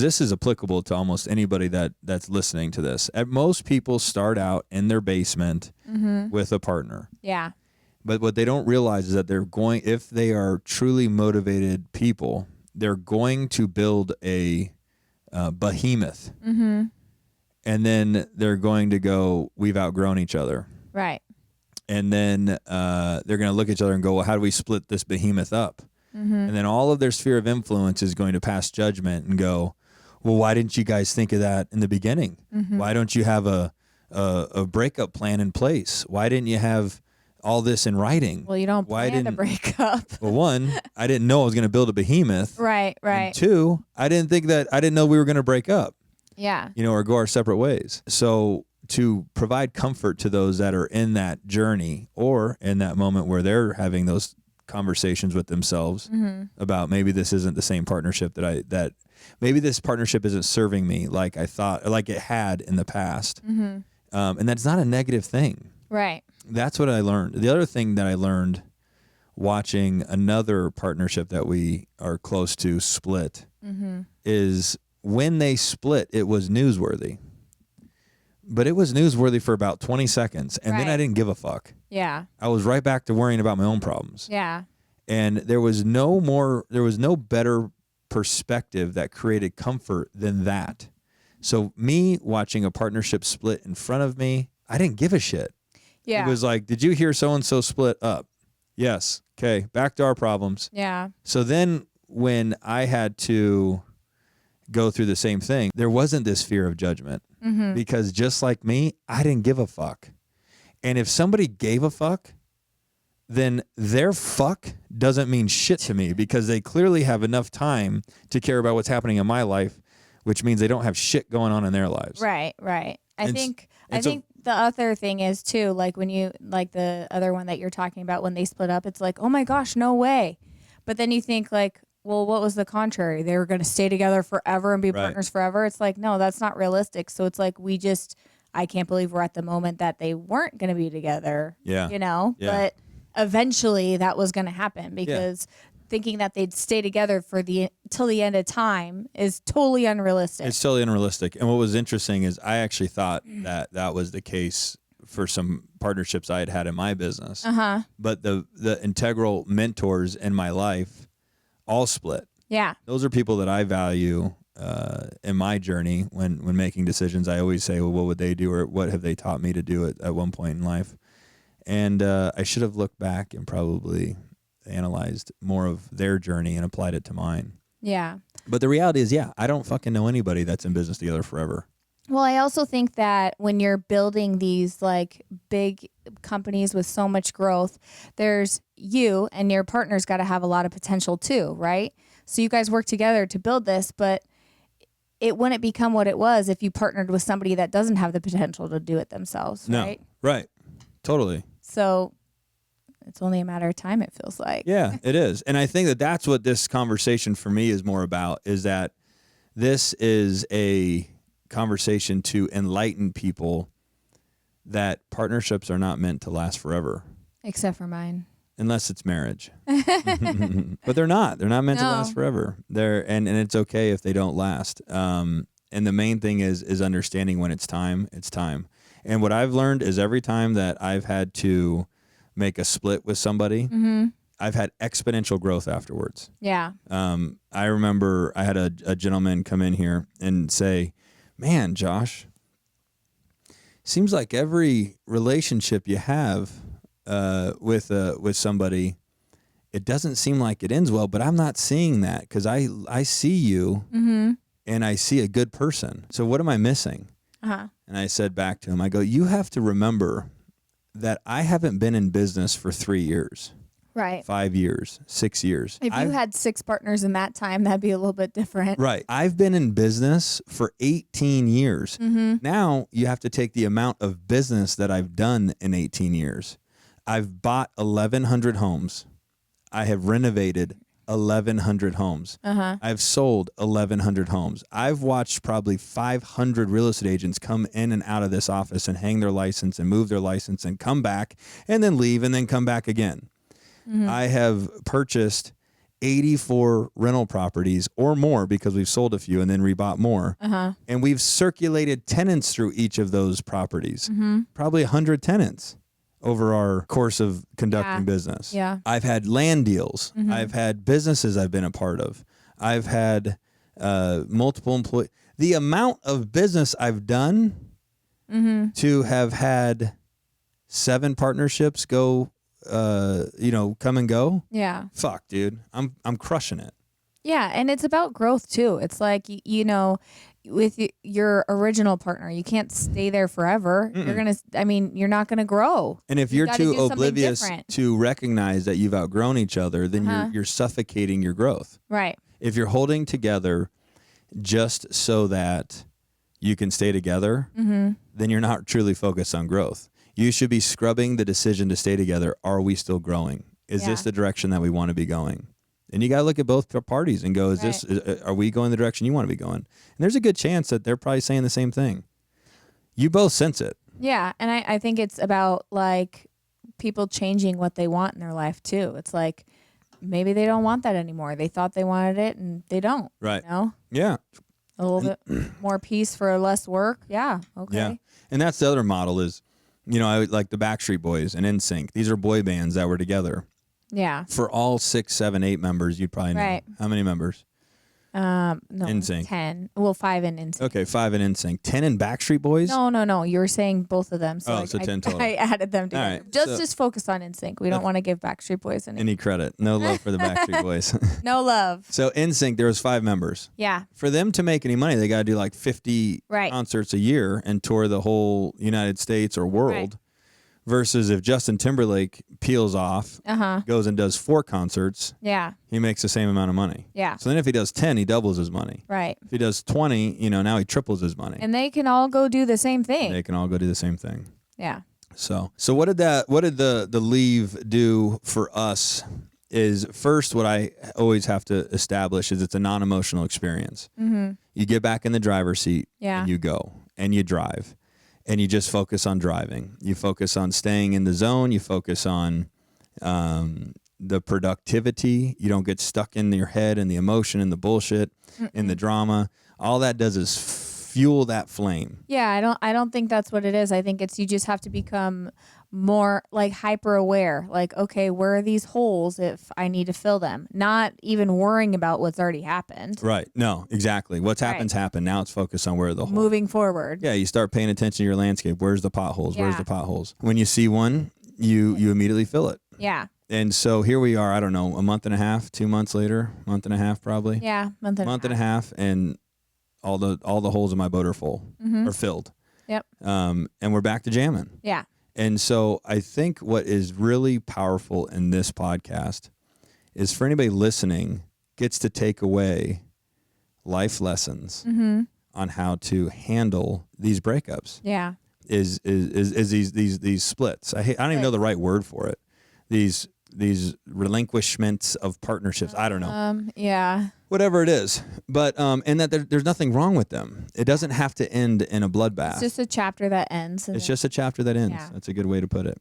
This is applicable to almost anybody that's listening to this. Most people start out in their basement with a partner. Yeah. But what they don't realize is that if they are truly motivated people, they're going to build a behemoth. Mm-hmm. And then they're going to go, we've outgrown each other. Right. And then they're going to look at each other and go, well, how do we split this behemoth up? Mm-hmm. And then all of their sphere of influence is going to pass judgment and go, well, why didn't you guys think of that in the beginning? Mm-hmm. Why don't you have a breakup plan in place? Why didn't you have all this in writing? Well, you don't plan to break up. Well, one, I didn't know I was going to build a behemoth. Right. And two, I didn't know we were going to break up. Yeah. Or go our separate ways. So to provide comfort to those that are in that journey or in that moment where they're having those conversations with themselves about maybe this isn't the same partnership that maybe this partnership isn't serving me like I thought, or like it had in the past. And that's not a negative thing. Right. That's what I learned. The other thing that I learned watching another partnership that we are close to split is when they split, it was newsworthy. But it was newsworthy for about 20 seconds, and then I didn't give a fuck. Yeah. I was right back to worrying about my own problems. Yeah. And there was no better perspective that created comfort than that. So me watching a partnership split in front of me, I didn't give a shit. Yeah. It was like, did you hear so-and-so split up? Yes. Okay. Back to our problems. Yeah. So then when I had to go through the same thing, there wasn't this fear of judgment because just like me, I didn't give a fuck. And if somebody gave a fuck, then their fuck doesn't mean shit to me because they clearly have enough time to care about what's happening in my life, which means they don't have shit going on in their lives. Right. I think the other thing is too, like when you, like the other one that you're talking about, when they split up, it's like, oh my gosh, no way. But then you think like, well, what was the contrary? They were going to stay together forever and be partners forever. It's like, no, that's not realistic. So it's like, I can't believe we're at the moment that they weren't going to be together. Yeah. Yeah. But eventually that was going to happen because thinking that they'd stay together till the end of time is totally unrealistic. It's totally unrealistic. And what was interesting is I actually thought that was the case for some partnerships I had in my business. But the integral mentors in my life all split. Yeah. Those are people that I value in my journey when making decisions. I always say, well, what would they do or what have they taught me to do at one point in life? And I should have looked back and probably analyzed more of their journey and applied it to mine. Yeah. But the reality is, I don't fucking know anybody that's in business together forever. Well, I also think that when you're building these like big companies with so much growth, there's you and your partner's got to have a lot of potential too, right? So you guys work together to build this, but it wouldn't become what it was if you partnered with somebody that doesn't have the potential to do it themselves, right? Right. Totally. So it's only a matter of time, it feels like. Yeah, it is. And I think that that's what this conversation for me is more about, is that this is a conversation to enlighten people that partnerships are not meant to last forever. Except for mine. Unless it's marriage. But they're not. They're not meant to last forever. And it's okay if they don't last. And the main thing is understanding when it's time, it's time. And what I've learned is every time that I've had to make a split with somebody, I've had exponential growth afterwards. Yeah. I remember I had a gentleman come in here and say, man, Josh, seems like every relationship you have with somebody, it doesn't seem like it ends well, but I'm not seeing that because I see you and I see a good person. So what am I missing? And I said back to him, I go, you have to remember that I haven't been in business for 3 years. Right. 5 years, 6 years. If you had 6 partners in that time, that'd be a little bit different. Right. I've been in business for 18 years. Now you have to take the amount of business that I've done in 18 years. I've bought 1,100 homes. I have renovated 1,100 homes. I've sold 1,100 homes. I've watched probably 500 real estate agents come in and out of this office and hang their license and move their license and come back and then leave and then come back again. I have purchased 84 rental properties or more because we've sold a few and then rebought more. And we've circulated tenants through each of those properties, probably 100 tenants over our course of conducting business. Yeah. I've had land deals. I've had businesses I've been a part of. I've had multiple employees. The amount of business I've done to have had 7 partnerships go, come and go. Yeah. Fuck, dude. I'm crushing it. Yeah. And it's about growth too. It's like, with your original partner, you can't stay there forever. You're not going to grow. And if you're too oblivious to recognize that you've outgrown each other, then you're suffocating your growth. Right. If you're holding together just so that you can stay together, then you're not truly focused on growth. You should be scrubbing the decision to stay together. Are we still growing? Is this the direction that we want to be going? And you got to look at both parties and go, are we going the direction you want to be going? And there's a good chance that they're probably saying the same thing. You both sense it. Yeah. And I think it's about like people changing what they want in their life too. It's like, maybe they don't want that anymore. They thought they wanted it and they don't. Right. Yeah. A little bit more peace for less work. Yeah. Okay. Yeah. And that's the other model is, I would like the Backstreet Boys and NSYNC. These are boy bands that were together. Yeah. For all 6, 7, 8 members, you'd probably know. Right. How many members? No, NSYNC. 10. Well, 5 in NSYNC. Okay, 5 in NSYNC. 10 in Backstreet Boys? No. You were saying both of them. So, so 10 total. I added them together. Right, just focus on NSYNC. We don't want to give Backstreet Boys any credit. No love for the Backstreet Boys. No love. So NSYNC, there was 5 members. Yeah. For them to make any money, they got to do like 50 concerts a year and tour the whole United States or world. Right. Versus if Justin Timberlake peels off, goes and does 4 concerts, he makes the same amount of money. Yeah. So then if he does 10, he doubles his money. Right. If he does 20, now he triples his money. And they can all go do the same thing. They can all go do the same thing. Yeah. So what did the leave do for us is first what I always have to establish is it's a non-emotional experience. You get back in the driver's seat and you go and you drive. And you just focus on driving. You focus on staying in the zone. You focus on the productivity. You don't get stuck in your head and the emotion and the bullshit and the drama. All that does is fuel that flame. Yeah, I don't think that's what it is. I think it's you just have to become more like hyper aware. Like, okay, where are these holes if I need to fill them? Not even worrying about what's already happened. Right. No, exactly. What's happened. Now it's focused on where are the holes. Moving forward. Yeah, you start paying attention to your landscape. Where's the potholes? Yeah. Where's the potholes? When you see one, you immediately fill it. Yeah. And so here we are, I don't know, a month and a half, 2 months later, month and a half probably. Yeah, month and a half. And all the holes in my boat are full or filled. Yep. And we're back to jamming. Yeah. And so I think what is really powerful in this podcast is for anybody listening gets to take away life lessons on how to handle these breakups. Yeah. Is these splits. I don't even know the right word for it. These relinquishments of partnerships. I don't know. Yeah. Whatever it is. But and that there's nothing wrong with them. It doesn't have to end in a bloodbath. It's just a chapter that ends. It's just a chapter that ends. Yeah. That's a good way to put it.